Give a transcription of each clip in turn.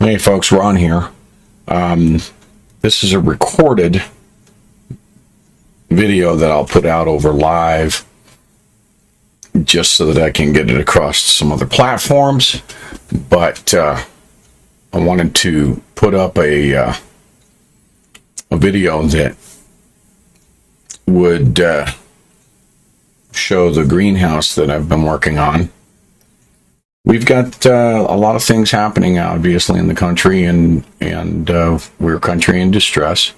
Hey folks, Ron here. This is a recorded video that I'll put out over live just so that I can get it across some other platforms. But I wanted to put up a video that would show the greenhouse that I've been working on. We've got a lot of things happening, obviously, in the country, and we're a country in distress.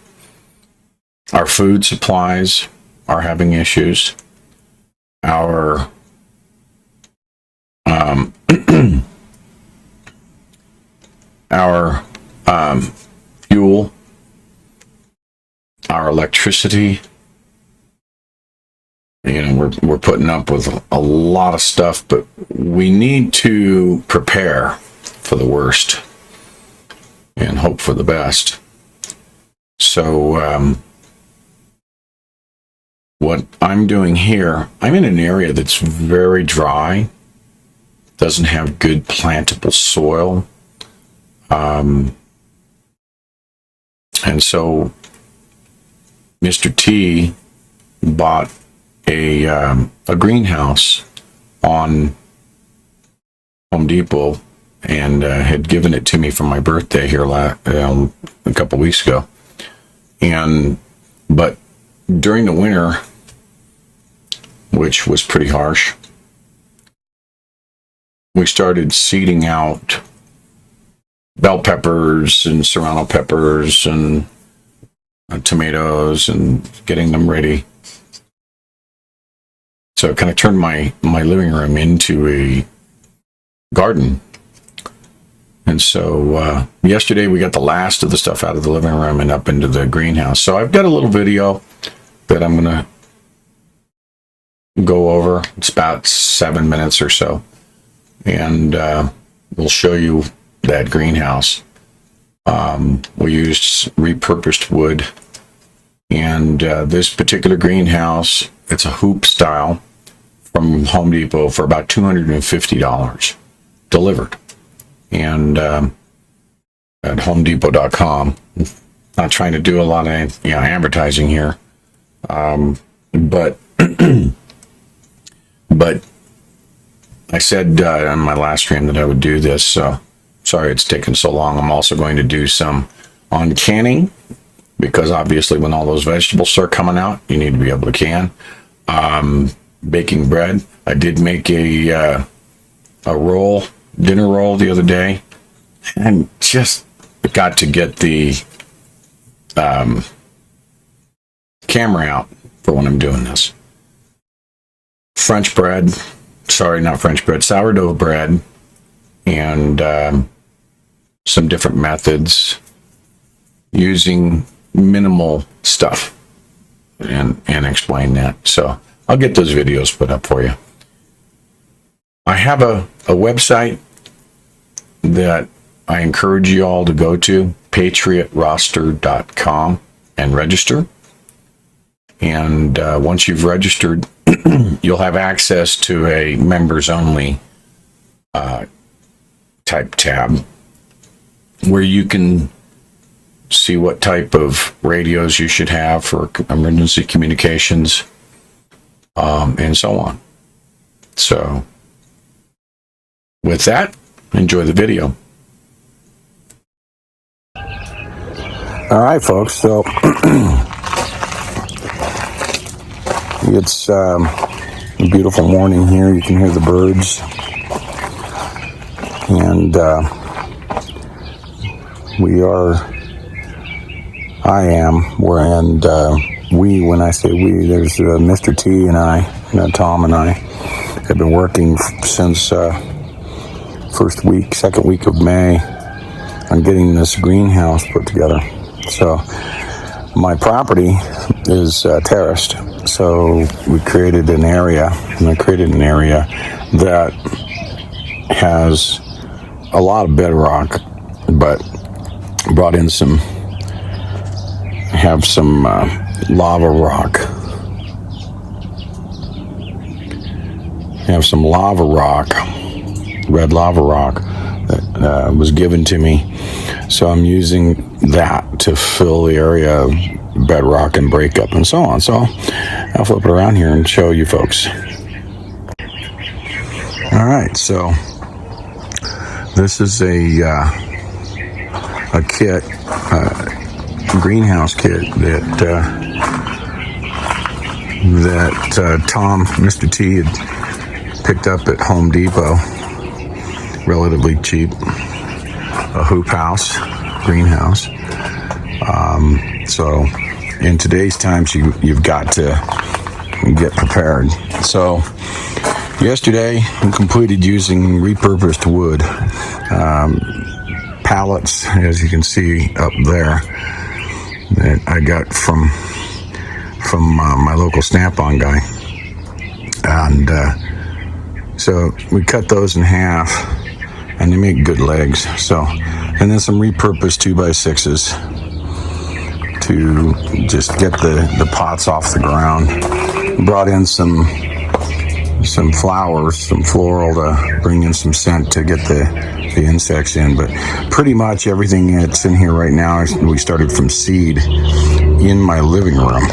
Our food supplies are having issues. Our fuel, our electricity. We're putting up with a lot of stuff, but we need to prepare for the worst and hope for the best. So what I'm doing here, I'm in an area that's very dry, doesn't have good plantable soil, and so Mr. T bought a greenhouse on Home Depot and had given it to me for my birthday here a couple weeks ago. But during the winter, which was pretty harsh, we started seeding out bell peppers and serrano peppers and tomatoes and getting them ready. So it kind of turned my living room into a garden. And so yesterday we got the last of the stuff out of the living room and up into the greenhouse. So I've got a little video that I'm going to go over. It's about 7 minutes or so. And we'll show you that greenhouse. We used repurposed wood. And this particular greenhouse, it's a hoop style from Home Depot for about $250 delivered. And at homedepot.com, not trying to do a lot of advertising here, but I said on my last stream that I would do this, so sorry it's taken so long. I'm also going to do some on canning, because obviously when all those vegetables start coming out, you need to be able to can. Baking bread. I did make a dinner roll the other day, and just got to get the camera out for when I'm doing this. Sourdough bread, and some different methods using minimal stuff, and explain that. So I'll get those videos put up for you. I have a website that I encourage you all to go to, patriotroster.com, and register. And once you've registered, you'll have access to a members only type tab where you can see what type of radios you should have for emergency communications, and so on. So with that, enjoy the video. All right, folks, so it's a beautiful morning here. You can hear the birds, and when I say we, there's Mr. T and I, Tom and I, have been working since second week of May on getting this greenhouse put together. So my property is terraced, so we created an area, that has a lot of bedrock, but brought in some lava rock. Have some lava rock, red lava rock, that was given to me So I'm using that to fill the area of bedrock and breakup and so on. So I'll flip it around here and show you folks. All right, so this is a kit, greenhouse kit that Tom, Mr. T, had picked up at Home Depot, relatively cheap. A hoop house, greenhouse. So in today's times, you've got to get prepared. So yesterday, I completed using repurposed wood. Pallets, as you can see up there, that I got from my local Snap-on guy. And so we cut those in half, and they make good legs. So, and then some repurposed 2x6s to just get the pots off the ground. Brought in some flowers, some floral to bring in some scent to get the insects in. But pretty much everything that's in here right now, we started from seed in my living room.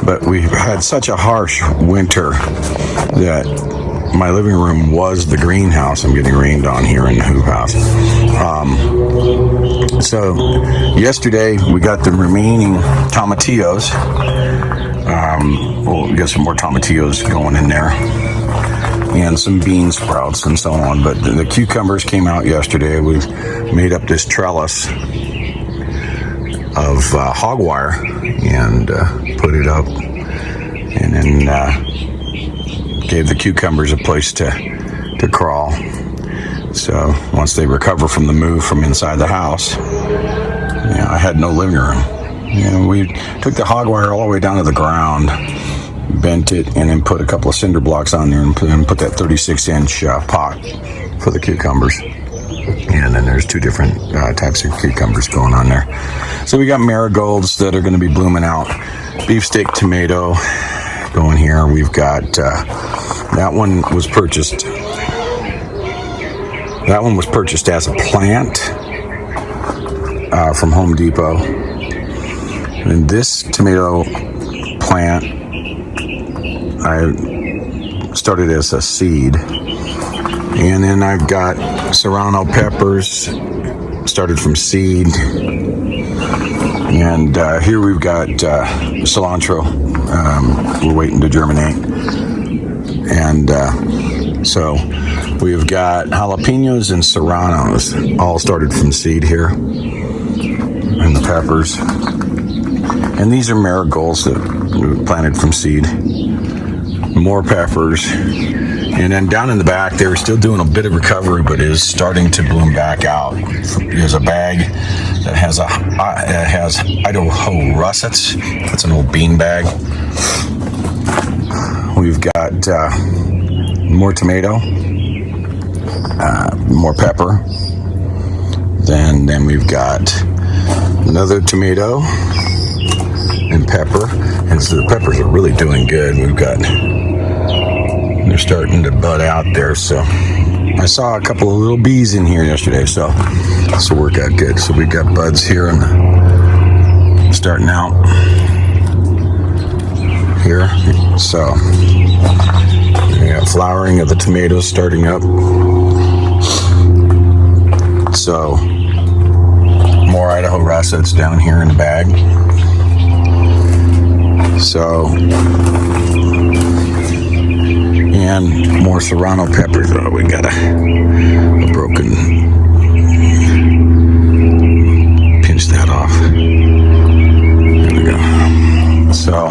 But we had such a harsh winter that my living room was the greenhouse. I'm getting rained on here in the hoop house. So yesterday we got the remaining tomatillos. We'll get some more tomatillos going in there, and some bean sprouts and so on. But the cucumbers came out yesterday. We've made up this trellis of hog wire and put it up, and then gave the cucumbers a place to crawl. So once they recover from the move from inside the house, I had no living room. We took the hog wire all the way down to the ground, bent it, and then put a couple of cinder blocks on there and put that 36-inch pot for the cucumbers. And then there's two different types of cucumbers going on there. So we got marigolds that are going to be blooming out. Beefsteak tomato going here. We've got that one was purchased. That one was purchased as a plant from Home Depot. And this tomato plant I started as a seed. And then I've got serrano peppers, started from seed. And here we've got cilantro. We're waiting to germinate. And so we've got jalapenos and serranos, all started from seed here. And the peppers. And these are marigolds that we planted from seed. More peppers. And then down in the back, they were still doing a bit of recovery, but is starting to bloom back out. There's a bag that has Idaho russets. That's an old bean bag. We've got more tomato, more pepper. Then we've got another tomato and pepper. And so the peppers are really doing good. They're starting to bud out there. So I saw a couple of little bees in here yesterday, so this will work out good. So we got buds here and starting out here. So we got flowering of the tomatoes starting up. So more Idaho russets down here in the bag. So, and more serrano peppers. Oh, we got a broken, pinch that off. There we go. So,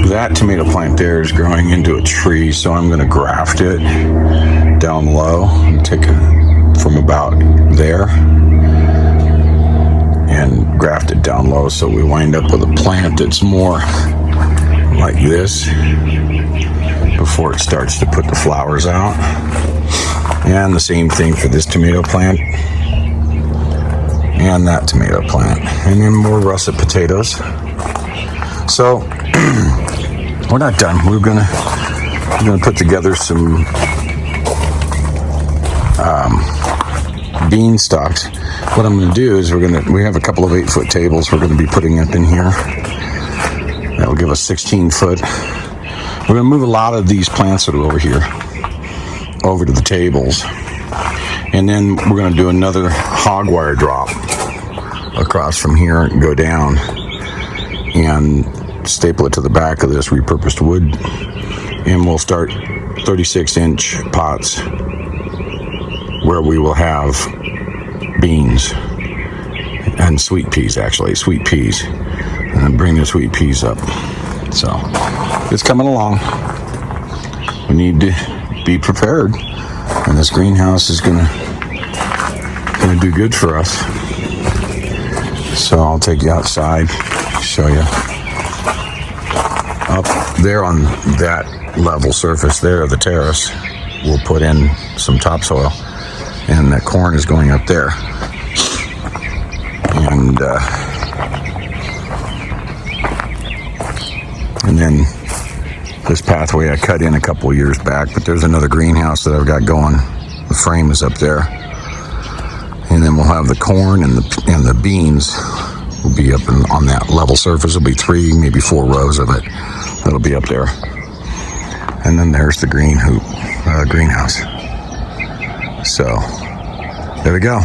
that tomato plant there is growing into a tree, so I'm going to graft it down low and take it from about there and graft it down low, so we wind up with a plant that's more like this before it starts to put the flowers out. And the same thing for this tomato plant and that tomato plant, and then more russet potatoes. So we're not done. We're gonna put together some bean stalks. What I'm going to do is we have a couple of 8-foot tables we're going to be putting up in here. That will give us 16 foot. We're going to move a lot of these plants that are over here over to the tables. And then we're going to do another hog wire drop across from here and go down and staple it to the back of this repurposed wood. And we'll start 36-inch pots where we will have beans and sweet peas, sweet peas. And bring the sweet peas up. So it's coming along. We need to be prepared, and this greenhouse is gonna do good for us. So I'll take you outside, show you. Up there on that level surface there, the terrace, we'll put in some topsoil, and that corn is going up there. And then this pathway I cut in a couple of years back, but there's another greenhouse that I've got going. The frame is up there. And then we'll have the corn and the beans will be up on that level surface. There'll be 3, maybe 4 rows of it that'll be up there. And then there's the greenhouse. So there we go.